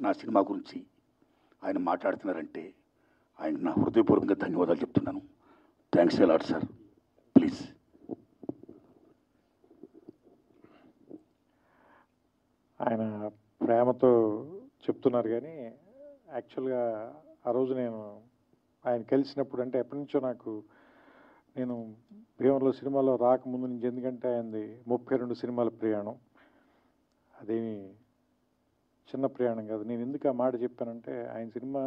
నా సినిమా గురించి ఆయన మాట్లాడుతున్నారంటే ఆయన నా హృదయపూర్వకంగా ధన్యవాదాలు చెప్తున్నాను. Thanks a lot sir. ప్లీజ్. ఆయన ప్రేమతో చెప్తున్నారు కానీ యాక్చువల్గా ఆ రోజు నేను ఆయన కలిసినప్పుడు, అంటే ఎప్పటి నుంచో నేను భీమవరంలో సినిమాలో రాకముందు నుంచి, ఎందుకంటే ఆయనది 32 సినిమాల ప్రయాణం, అదేమి చిన్న ప్రయాణం కాదు. నేను ఎందుకు ఆ మాట చెప్పానంటే, ఆయన సినిమా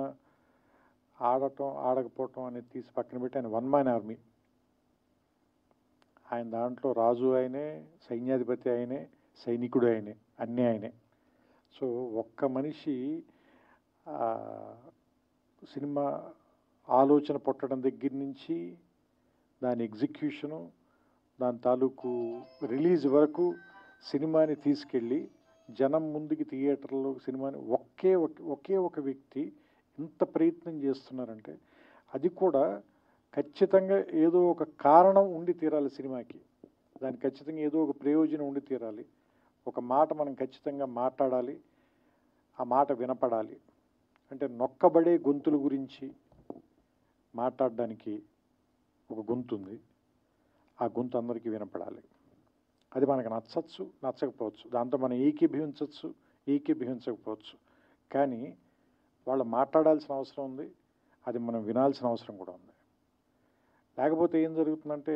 ఆడటం ఆడకపోవటం అనేది తీసి పక్కన పెట్టి ఆయన వన్ మ్యాన్ ఆర్మీ. ఆయన దాంట్లో రాజు ఆయనే, సైన్యాధిపతి ఆయనే, సైనికుడు ఆయనే, అన్నీ ఆయనే. సో ఒక్క మనిషి సినిమా ఆలోచన పుట్టడం దగ్గర నుంచి దాని ఎగ్జిక్యూషను, దాని తాలూకు రిలీజ్ వరకు సినిమాని తీసుకెళ్ళి జనం ముందుకి థియేటర్లో సినిమాని ఒకే ఒక వ్యక్తి ఇంత ప్రయత్నం చేస్తున్నారంటే, అది కూడా ఖచ్చితంగా ఏదో ఒక కారణం ఉండి తీరాలి సినిమాకి. దానికి ఖచ్చితంగా ఏదో ఒక ప్రయోజనం ఉండి తీరాలి. ఒక మాట మనం ఖచ్చితంగా మాట్లాడాలి, ఆ మాట వినపడాలి. అంటే నొక్కబడే గొంతుల గురించి మాట్లాడడానికి ఒక గొంతు ఉంది, ఆ గొంతు అందరికీ వినపడాలి. అది మనకు నచ్చచ్చు, నచ్చకపోవచ్చు, దాంతో మనం ఏకీభవించవచ్చు, ఏకీభవించకపోవచ్చు, కానీ వాళ్ళు మాట్లాడాల్సిన అవసరం ఉంది, అది మనం వినాల్సిన అవసరం కూడా ఉంది. లేకపోతే ఏం జరుగుతుందంటే,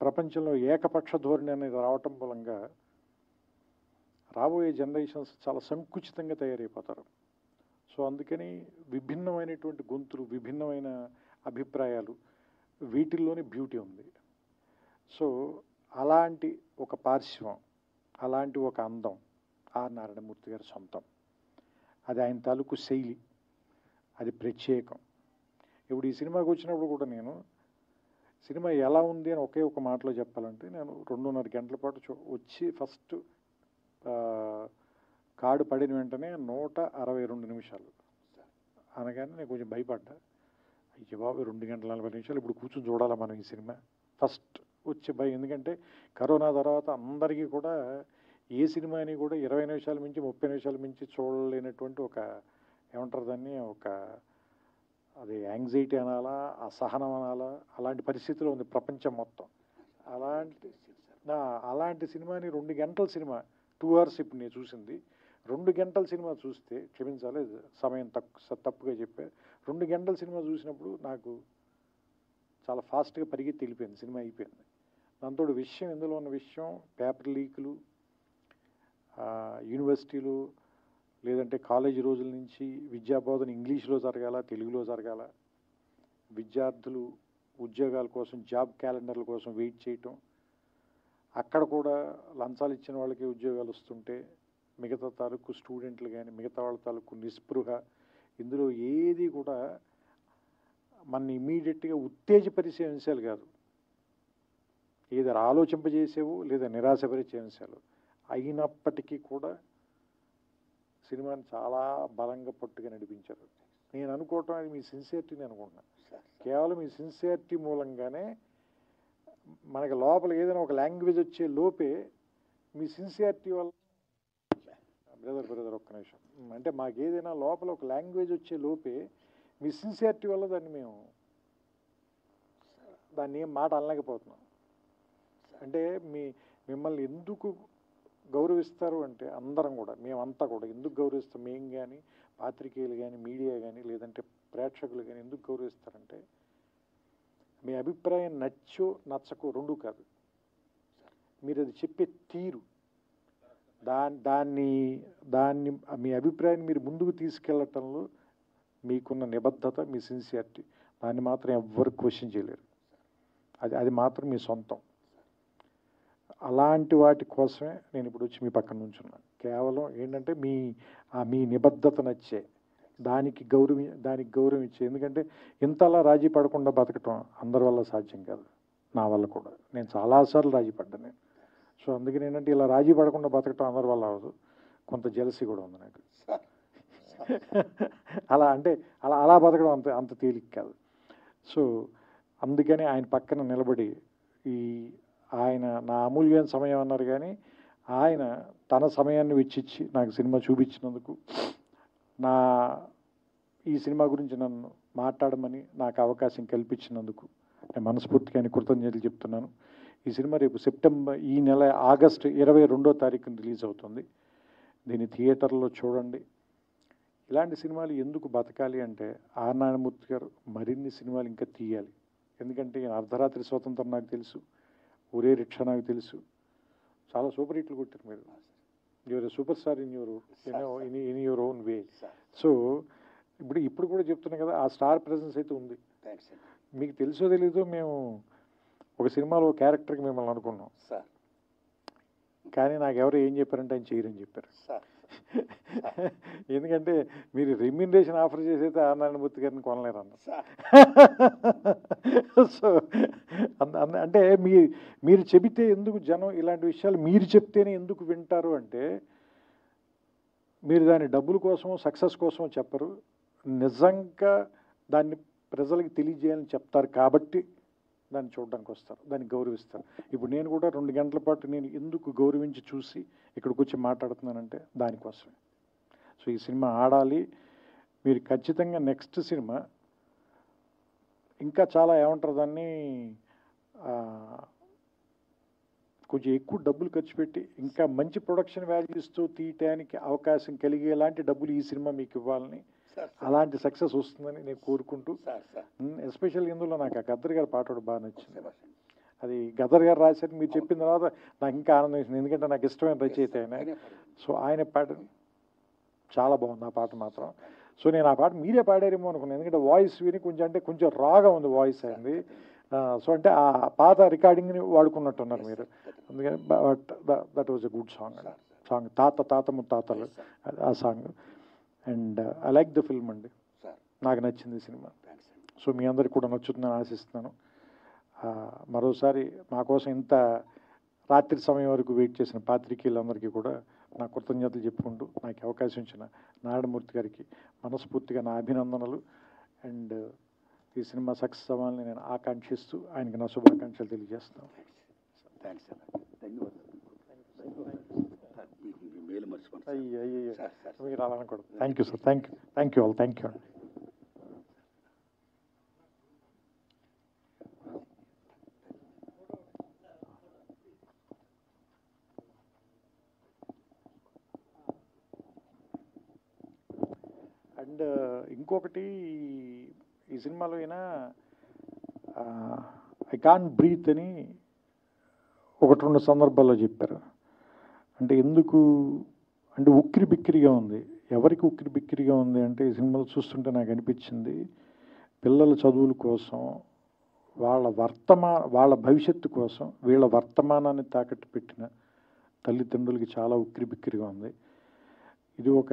ప్రపంచంలో ఏకపక్ష ధోరణి అనేది రావటం మూలంగా రాబోయే జనరేషన్స్ చాలా సంకుచితంగా తయారైపోతారు. సో అందుకని విభిన్నమైనటువంటి గొంతులు, విభిన్నమైన అభిప్రాయాలు, వీటిల్లోనే బ్యూటీ ఉంది. సో అలాంటి ఒక పార్శ్వం, అలాంటి ఒక అందం ఆర్ నారాయణమూర్తి గారి సొంతం. అది ఆయన తాలూకు శైలి, అది ప్రత్యేకం. ఇప్పుడు ఈ సినిమాకి వచ్చినప్పుడు కూడా నేను సినిమా ఎలా ఉంది అని ఒకే ఒక మాటలో చెప్పాలంటే, నేను 2.5 గంటల పాటు వచ్చి ఫస్ట్ కార్డు పడిన వెంటనే 162 నిమిషాలు అనగానే నేను కొంచెం భయపడ్డా. అయ్యో బాబు, 2 గంటల 40 నిమిషాలు ఇప్పుడు కూర్చొని చూడాలా మనం ఈ సినిమా? ఫస్ట్ వచ్చే భయం. ఎందుకంటే కరోనా తర్వాత అందరికీ కూడా ఏ సినిమాని కూడా 20 నిమిషాల నుంచి 30 నిమిషాల నుంచి చూడలేనటువంటి ఒక, ఏమంటారు దాన్ని, ఒక అది యాంగ్జైటీ అనాలా, అసహనం అనాలా, అలాంటి పరిస్థితిలో ఉంది ప్రపంచం మొత్తం. అలాంటి సినిమాని 2 గంటల సినిమా, 2 అవర్స్ ఇప్పుడు నేను చూసింది, 2 గంటల సినిమా చూస్తే, క్షమించాలి సమయం తప్పుగా చెప్పే, 2 గంటల సినిమా చూసినప్పుడు నాకు చాలా ఫాస్ట్గా పరిగెత్తి వెళ్ళిపోయింది, సినిమా అయిపోయింది. దాంతో విషయం, ఇందులో ఉన్న విషయం, పేపర్ లీకులు, యూనివర్సిటీలు లేదంటే కాలేజీ రోజుల నుంచి విద్యాబోధన ఇంగ్లీష్లో జరగాల, తెలుగులో జరగాల, విద్యార్థులు ఉద్యోగాల కోసం, జాబ్ క్యాలెండర్ల కోసం వెయిట్ చేయటం, అక్కడ కూడా లంచాలు ఇచ్చిన వాళ్ళకి ఉద్యోగాలు వస్తుంటే మిగతా తాలూకు స్టూడెంట్లు కానీ మిగతా వాళ్ళ తాలూకు నిస్పృహ, ఇందులో ఏది కూడా మన ఇమీడియట్గా ఉత్తేజపరిచే అంశాలు కాదు, ఏదో ఆలోచింపజేసేవు లేదా నిరాశపరిచే అంశాలు అయినప్పటికీ కూడా సినిమాని చాలా బలంగా పట్టుగా నడిపించారు. నేను అనుకోవటం అది మీ సిన్సియారిటీని అనుకుంటున్నాను. కేవలం మీ సిన్సియారిటీ మూలంగానే మనకి లోపల ఏదైనా ఒక లాంగ్వేజ్ వచ్చే లోపే మీ సిన్సియారిటీ వల్ల, బ్రదర్ ఒక్క నిమిషం, అంటే మాకు ఏదైనా లోపల ఒక లాంగ్వేజ్ వచ్చే లోపే మీ సిన్సియారిటీ వల్ల దాన్ని ఏం మాట అనలేకపోతున్నాం. అంటే మిమ్మల్ని ఎందుకు గౌరవిస్తారు అంటే, అందరం కూడా, మేమంతా కూడా ఎందుకు గౌరవిస్తాం, మేము కానీ, పాత్రికేయులు కానీ, మీడియా కానీ, లేదంటే ప్రేక్షకులు కానీ ఎందుకు గౌరవిస్తారంటే, మీ అభిప్రాయం నచ్చో నచ్చకో రెండూ కాదు, మీరు అది చెప్పే తీరు, దాన్ని మీ అభిప్రాయాన్ని మీరు ముందుకు తీసుకెళ్ళటంలో మీకున్న నిబద్ధత, మీ సిన్సియారిటీ, దాన్ని మాత్రం ఎవ్వరు క్వశ్చన్ చేయలేరు. అది మాత్రం మీ సొంతం. అలాంటి వాటి కోసమే నేను ఇప్పుడు వచ్చి మీ పక్కన నుంచున్నాను. కేవలం ఏంటంటే మీ నిబద్ధత నచ్చే, దానికి గౌరవం ఇచ్చే. ఎందుకంటే ఇంతలా రాజీ పడకుండా బతకటం అందరి వల్ల సాధ్యం కాదు, నా వల్ల కూడా. నేను చాలాసార్లు రాజీ పడ్డాను నేను. సో అందుకని ఏంటంటే, ఇలా రాజీ పడకుండా బతకటం అందరి వల్ల అవ్వదు, కొంత జెలసీ కూడా ఉంది నాకు. అలా బతకడం అంత తేలిక కాదు. సో అందుకని ఆయన పక్కన నిలబడి, ఆయన నా అమూల్యమైన సమయం అన్నారు కానీ ఆయన తన సమయాన్ని వెచ్చిచ్చి నాకు సినిమా చూపించినందుకు, ఈ సినిమా గురించి నన్ను మాట్లాడమని నాకు అవకాశం కల్పించినందుకు నేను మనస్ఫూర్తిగా ఆయన కృతజ్ఞతలు చెప్తున్నాను. ఈ సినిమా రేపు ఈ నెల ఆగస్టు 22వ తారీఖున రిలీజ్ అవుతుంది. దీన్ని థియేటర్లో చూడండి. ఇలాంటి సినిమాలు ఎందుకు బతకాలి అంటే ఆర్ నారాయణమూర్తి గారు మరిన్ని సినిమాలు ఇంకా తీయాలి. ఎందుకంటే అర్ధరాత్రి స్వతంత్రం నాకు తెలుసు, ఒరే రిక్షా నాకు తెలుసు, చాలా సూపర్ హిట్లు కొట్టారు మీరు. You're super star in your own way. So ఇప్పుడు కూడా చెప్తున్నాం కదా, ఆ స్టార్ ప్రెజెన్స్ అయితే ఉంది. మీకు తెలుసో తెలీదో మేము ఒక సినిమాలో క్యారెక్టర్కి మిమ్మల్ని అనుకున్నాం, కానీ నాకు ఎవరు ఏం చెప్పారంటే ఆయన చేయరని చెప్పారు. ఎందుకంటే మీరు రెమ్యూనరేషన్ ఆఫర్ చేసైతే ఆర్ నారాయణమూర్తి గారిని కొనలేరు అన్న. సో అంటే మీరు చెబితే ఎందుకు జనం ఇలాంటి విషయాలు మీరు చెప్తేనే ఎందుకు వింటారు అంటే, మీరు దాని డబ్బుల కోసం సక్సెస్ కోసం చెప్పరు, నిజంగా దాన్ని ప్రజలకు తెలియజేయాలని చెప్తారు కాబట్టి దాన్ని చూడడానికి వస్తారు, దాన్ని గౌరవిస్తారు. ఇప్పుడు నేను కూడా 2 గంటల పాటు నేను ఎందుకు గౌరవించి చూసి ఇక్కడికి వచ్చి మాట్లాడుతున్నానంటే దానికోసమే. సో ఈ సినిమా ఆడాలి. మీరు ఖచ్చితంగా నెక్స్ట్ సినిమా ఇంకా చాలా ఏమంటారు దాన్ని, కొంచెం ఎక్కువ డబ్బులు ఖర్చు పెట్టి ఇంకా మంచి ప్రొడక్షన్ వాల్యూస్తో తీయటానికి అవకాశం కలిగేలాంటి డబ్బులు ఈ సినిమా మీకు ఇవ్వాలని, అలాంటి సక్సెస్ వస్తుందని నేను కోరుకుంటూ, ఎస్పెషల్ ఇందులో నాకు ఆ గద్దర్ గారి పాట కూడా బాగా నచ్చింది. అది గద్దర్ గారు రాశారు, మీరు చెప్పిన తర్వాత నాకు ఇంకా ఆనందం వేసింది, ఎందుకంటే నాకు ఇష్టమైన రచయిత ఆయన. సో ఆయన పాట చాలా బాగుంది ఆ పాట మాత్రం. సో నేను ఆ పాట మీరే పాడారేమో అనుకున్నాను, ఎందుకంటే వాయిస్ విని కొంచెం రాగా ఉంది వాయిస్ అయింది. సో అంటే ఆ పాత రికార్డింగ్ని వాడుకున్నట్టున్నారు మీరు, అందుకని that was a good song తాత ముత్తాతలు ఆ song. And I like the film అండి, నాకు నచ్చింది సినిమా. సో మీ అందరికి కూడా నచ్చుతుందని ఆశిస్తున్నాను. మరోసారి మా కోసం ఇంత రాత్రి సమయం వరకు వెయిట్ చేసిన పాత్రికేయులందరికీ కూడా నా కృతజ్ఞతలు చెప్పుకుంటూ నాకు అవకాశం ఇచ్చిన నారాయణమూర్తి గారికి మనస్ఫూర్తిగా నా అభినందనలు. అండ్ ఈ సినిమా సక్సెస్ అవ్వాలని నేను ఆకాంక్షిస్తూ ఆయనకి నా శుభాకాంక్షలు తెలియజేస్తున్నాను. అయ్యో మీరు అలా అనకూడదు. Thank you sir, thank you all, thank you అండి. అండ్ ఇంకొకటి, ఈ సినిమాలో అయినా ఐ కాంట్ బ్రీత్ అని 1-2 సందర్భాల్లో చెప్పారు. అంటే ఎందుకు అంటే ఉక్కిరి బిక్కిరిగా ఉంది. ఎవరికి ఉక్కిరి బిక్కిరిగా ఉంది అంటే, ఈ సినిమాలో చూస్తుంటే నాకు అనిపించింది, పిల్లల చదువుల కోసం, వాళ్ళ భవిష్యత్తు కోసం వీళ్ళ వర్తమానాన్ని తాకట్టు పెట్టిన తల్లిదండ్రులకి చాలా ఉక్కిరి బిక్కిరిగా ఉంది. ఇది ఒక